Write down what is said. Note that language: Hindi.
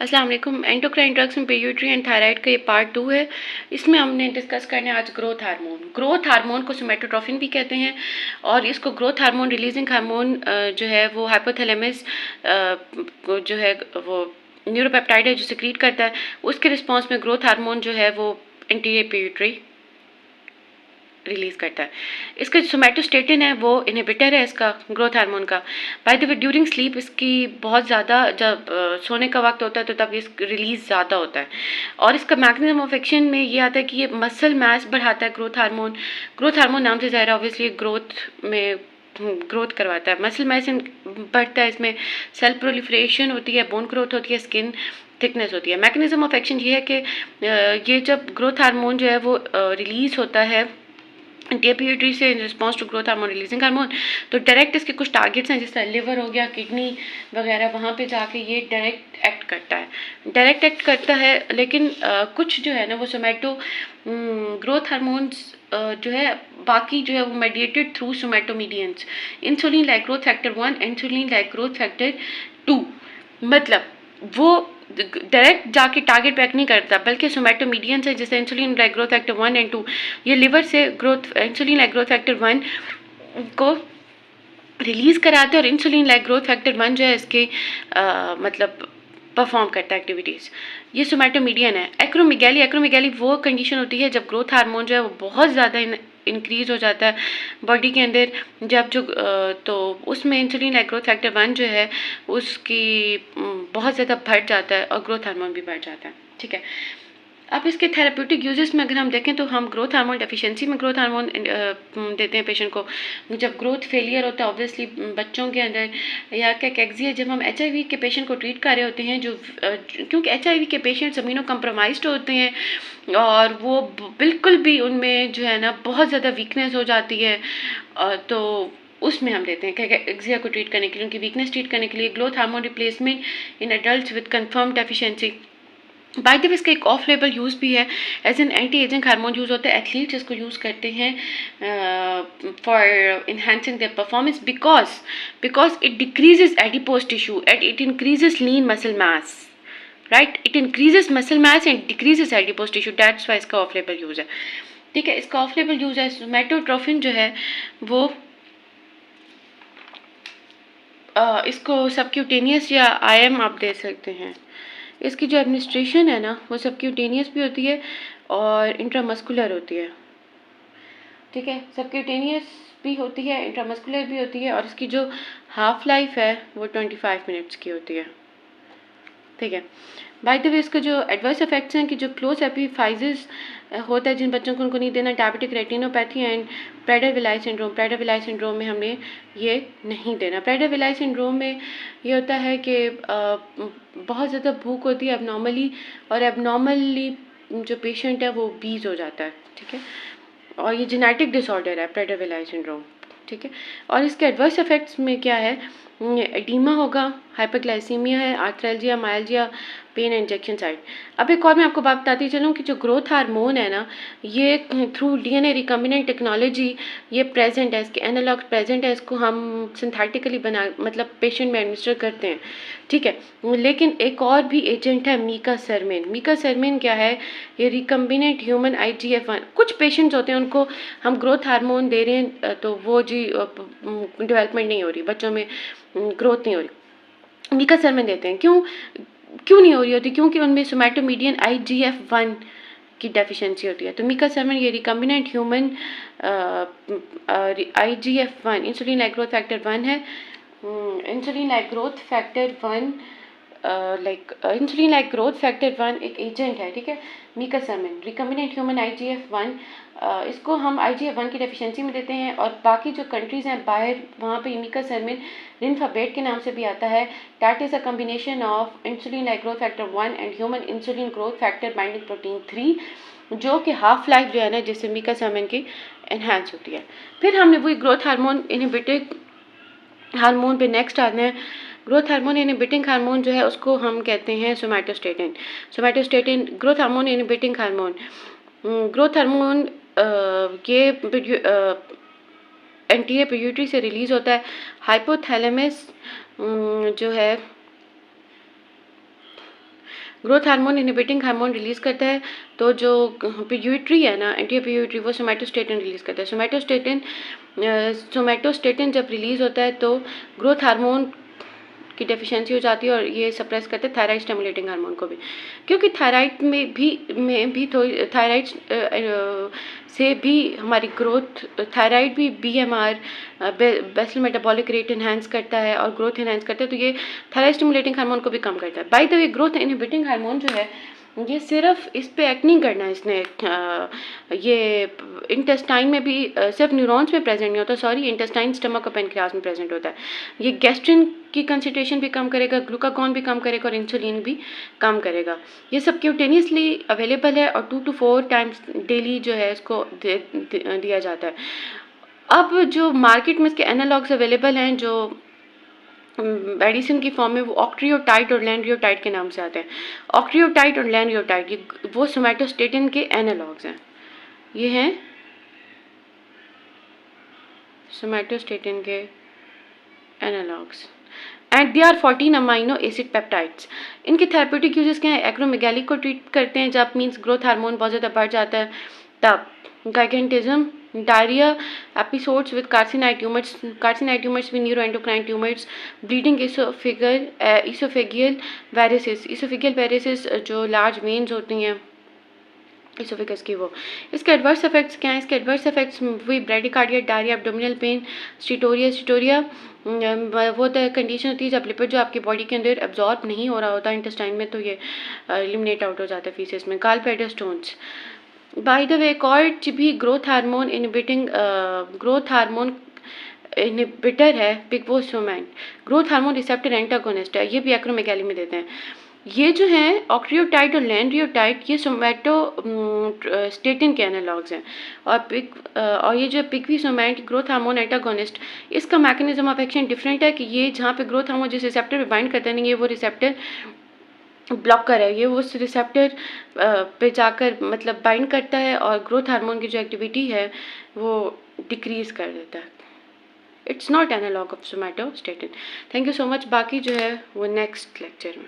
अस्सलाम वालेकुम। एंडोक्राइन ड्रग्स में पिट्यूटरी एंड थायराइड का ये पार्ट 2 है। इसमें हमने डिस्कस करने आज ग्रोथ हार्मोन। ग्रोथ हार्मोन को सोमेटोट्रोफिन भी कहते हैं और इसको ग्रोथ हार्मोन रिलीजिंग हार्मोन जो है वो हाइपोथैलेमस को जो है वो न्यूरोपेप्टाइड है जो सिक्रीट करता है, उसके रिस्पॉन्स में ग्रोथ हार्मोन जो है वो एंटीरियर पिट्यूटरी रिलीज करता है। इसका जो सोमेटोस्टेटिन है वो इनहिबिटर है इसका ग्रोथ हार्मोन का। Bye the way during sleep इसकी बहुत ज़्यादा जब सोने का वक्त होता है तो तब इसका रिलीज ज़्यादा होता है और इसका मैकेनिज्म ऑफ एक्शन में ये आता है कि ये मसल मास बढ़ाता है। ग्रोथ हार्मोन नाम से ज़ाहिर है ऑब्वियसली ग्रोथ में ग्रोथ करवाता है, मसल मास बढ़ता है, इसमें सेल प्रोलिफरेशन होती है, बोन ग्रोथ होती है, स्किन थिकनेस होती है। मैकेनिज्म ऑफ एक्शन ये है कि ये जब ग्रोथ हार्मोन जो है वो रिलीज होता है एंटीपिट्यूटरी से in response to growth hormone releasing hormone, तो डायरेक्ट इसके कुछ टारगेट्स हैं जिस तरह लिवर हो गया, किडनी वगैरह, वहाँ पे जाके ये डायरेक्ट एक्ट करता है। लेकिन कुछ जो है ना वो सोमेटो ग्रोथ हार्मोन्स जो है बाकी जो है वो mediated through somatomedins, insulin like growth factor 1, insulin like growth factor 2। मतलब वो डायरेक्ट जाके टारगेट पैक नहीं करता बल्कि सोमेटोमीडियंस है जैसे insulin like growth factor 1 and 2, ये लिवर से growth insulin like growth factor 1 को रिलीज कराते हैं और इंसुलिन लाइक ग्रोथ फैक्टर 1 जो है इसके मतलब परफॉर्म करता है एक्टिविटीज़। ये सोमेटोमीडियन है। एक्रोमेगैली वो कंडीशन होती है जब ग्रोथ हार्मोन जो है वो बहुत ज़्यादा इंक्रीज हो जाता है बॉडी के अंदर, जब जो तो उसमें इंसुलिन लाइक ग्रोथ फैक्टर 1 जो है उसकी बहुत ज़्यादा बढ़ जाता है और ग्रोथ हार्मोन भी बढ़ जाता है। ठीक है, अब इसके थेराप्यूटिक यूजेस में अगर हम देखें तो हम ग्रोथ हार्मोन डेफिशिएंसी में ग्रोथ हार्मोन देते हैं पेशेंट को जब ग्रोथ फेलियर होता है ऑब्वियसली बच्चों के अंदर, या कैकेक्सिया जब हम HIV के पेशेंट को ट्रीट कर रहे होते हैं जो क्योंकि HIV के पेशेंट्स इम्यूनो कम्प्रोमाइज्ड होते हैं और वो बिल्कुल भी उनमें जो है ना बहुत ज़्यादा वीकनेस हो जाती है, तो उसमें हम देते हैं कैकेक्सिया को ट्रीट करने के लिए, उनकी वीकनेस ट्रीट करने के लिए growth hormone replacement in adults with confirm deficiency. By the way इसका एक ऑफ लेबल यूज़ भी है, as an anti ageing hormone use होता है। एथलीट्स इसको यूज़ करते हैं for enhancing their performance because it decreases adipose tissue and it increases lean muscle mass, right, it increases muscle mass and decreases adipose tissue, that's why इसका ऑफ लेबल यूज़ है। ठीक है, इसका ऑफ लेबल यूज़ है। सोमेटोट्रोफिन जो है वो इसको सबक्यूटेनियस या IM आप दे सकते हैं। इसकी जो एडमिनिस्ट्रेशन है ना वो सबक्यूटेनियस भी होती है और इंट्रामस्कुलर होती है। ठीक है, सबक्यूटेनियस भी होती है, इंट्रामस्कुलर भी होती है और इसकी जो हाफ लाइफ है वो 25 मिनट्स की होती है। ठीक है, बाय द वे इसके जो एडवर्स इफेक्ट्स हैं कि जो क्लोज एपिफाइजिस होता है जिन बच्चों को उनको नहीं देना, diabetic retinopathy and Prader-villi syndrome में हमने ये नहीं देना। प्रेडर-विलाई सिंड्रोम में ये होता है कि बहुत ज़्यादा भूख होती है एबनॉर्मली और एबनॉर्मली जो पेशेंट है वो बीज हो जाता है। ठीक है, और ये जेनेटिक डिसऑर्डर है प्रेडर-विलाई सिंड्रोम। ठीक है, और इसके एडवर्स इफेक्ट्स में क्या है, एडीमा होगा, हाइपरग्लाइसीमिया है, आर्थ्रैल्जिया, मायल्जिया, पेन, इंजेक्शन साइट। अब एक और मैं आपको बात बताती चलूँ कि जो ग्रोथ हार्मोन है ना ये थ्रू DNA रिकम्बिनेंट टेक्नोलॉजी ये प्रेजेंट है, इसके एनालॉग प्रेजेंट है, इसको हम सिंथेटिकली बना मतलब पेशेंट में एडमिनिस्टर करते हैं। ठीक है, लेकिन एक और भी एजेंट है मीकासर्मिन क्या है, ये रिकम्बिनेंट ह्यूमन IGF-1। कुछ पेशेंट्स होते हैं उनको हम ग्रोथ हार्मोन दे रहे हैं तो वो जी डेवलपमेंट नहीं हो रही, बच्चों में ग्रोथ नहीं हो रही, मीकासर्मिन देते हैं। क्यों नहीं हो रही होती, क्योंकि उनमें सोमेटोमीडियन IGF-1 की डेफिशिएंसी होती है। तो मीकासर्मिन ये recombinant human IGF-1 insulin like growth factor 1 है। इंसुलिन लाइक ग्रोथ फैक्टर 1 एक एजेंट है। ठीक है, मीकासर्मिन रिकम्बिनेंट ह्यूमन IGF-1, इसको हम IGF-1 की डेफिशिएंसी में देते हैं और बाकी जो कंट्रीज़ हैं बाहर वहाँ पे मीकासर्मिन रिनफाबेट के नाम से भी आता है। That is a combination of insulin like growth factor 1 and human insulin growth factor binding protein 3, जो कि हाफ लाइफ जो है ना जिससे मीकासर्मिन की एनहांस होती है। फिर हमने वही ग्रोथ हार्मोन इनहिबिटिंग हार्मोन पे नेक्स्ट आते हैं। ग्रोथ हार्मोन इनहिबिटिंग हार्मोन जो है उसको हम कहते हैं somatostatin growth hormone inhibiting hormone. Growth hormone ये एंटीरियर पिट्यूटरी से रिलीज होता है। हाइपोथैलेमस जो है growth hormone inhibiting hormone release करता है, तो जो पिट्यूटरी है ना, एंटी पिट्यूटरी, वो सोमैटोस्टेटिन रिलीज़ करता है। सोमैटोस्टेटिन जब रिलीज़ होता है तो ग्रोथ हार्मोन की डेफिशिएंसी हो जाती है और ये सप्रेस करते हैं थायराइड स्टिमुलेटिंग हार्मोन को भी, क्योंकि थायराइड में भी थोड़ी थायराइड से भी हमारी ग्रोथ, थायराइड भी BMR basal metabolic rate enhance करता है और ग्रोथ इन्हांस करता है, तो ये थायराइड स्टिमुलेटिंग हार्मोन को भी कम करता है। Bye the way, growth inhibiting hormone जो है ये सिर्फ इस पे एक्ट नहीं करना है इसने, ये इंटेस्टाइन में भी सिर्फ न्यूरॉन्स में प्रेजेंट नहीं होता, सॉरी, इंटेस्टाइन, स्टमक और पेनक्रियाज में प्रेजेंट होता है। ये गैस्ट्रिन की कंसंट्रेशन भी कम करेगा, ग्लूकागॉन भी कम करेगा और इंसुलिन भी कम करेगा। ये सबक्यूटेनियसली अवेलेबल है और 2 to 4 टाइम्स डेली जो है इसको दिया जाता है। अब जो मार्केट में इसके एनालॉग्स अवेलेबल हैं जो मेडिसिन की फॉर्म में, वो ऑक्ट्रियोटाइड और लैंड्रियोटाइड के नाम से आते हैं। ऑक्ट्रियोटाइड और लैंड्रियोटाइड ये वो सोमैटोस्टेटिन के एनालॉग्स हैं। ये हैं सोमैटोस्टेटिन के analogues and they are 14 amino acid peptides. इनके थेरेप्यूटिक यूजेस क्या है? एक्रोमेगैली को ट्रीट करते हैं जब मीन्स ग्रोथ हार्मोन बहुत ज़्यादा बढ़ जाता है, तब gigantism, diarrhoea episodes with कार्सिनाइड tumours भी neuroendocrine tumours, bleeding oesophageal varices जो लार्ज वेन्स होती हैं इसोफेगस की, वो इसके एडवर्स इफेक्ट्स क्या हैं? इसके एडवर्स इफेक्ट्स वही bradycardia, diarrhoea, abdominal pain, steatorrhoea वो कंडीशन होती है जब लिपिड जो आपकी बॉडी के अंदर एब्जॉर्ब नहीं हो रहा होता इंटेस्टाइन में, तो ये एलिमिनेट आउट हो जाता है फीसेस में। गॉलब्लैडर स्टोन्स, बाय द वे, एक और भी ग्रोथ हार्मोन इनहिबिटर है पिक्वोसोमैन, ग्रोथ हार्मोन रिसेप्टर एंटागोनिस्ट है, ये भी एक्रोमेगैली में देते हैं। ये जो हैं ऑक्ट्रियोटाइड और लैंड्रियोटाइड, ये सोमैटोस्टेटिन के एनालॉग्स हैं और ये जो पिक्वोसोमैन ग्रोथ हार्मोन एंटागोनिस्ट, इसका मैकेनिज्म ऑफ एक्शन डिफरेंट है कि ये जहाँ पे ग्रोथ हार्मोन जिस रिसेप्टर पे बाइंड करता है नहीं, ये वो रिसेप्टर ब्लॉकर है, ये उस रिसेप्टर पे जाकर मतलब बाइंड करता है और ग्रोथ हार्मोन की जो एक्टिविटी है वो डिक्रीज कर देता है। It's not analogue of somatostatin. Thank you so much. बाकी जो है वो नेक्स्ट लेक्चर में।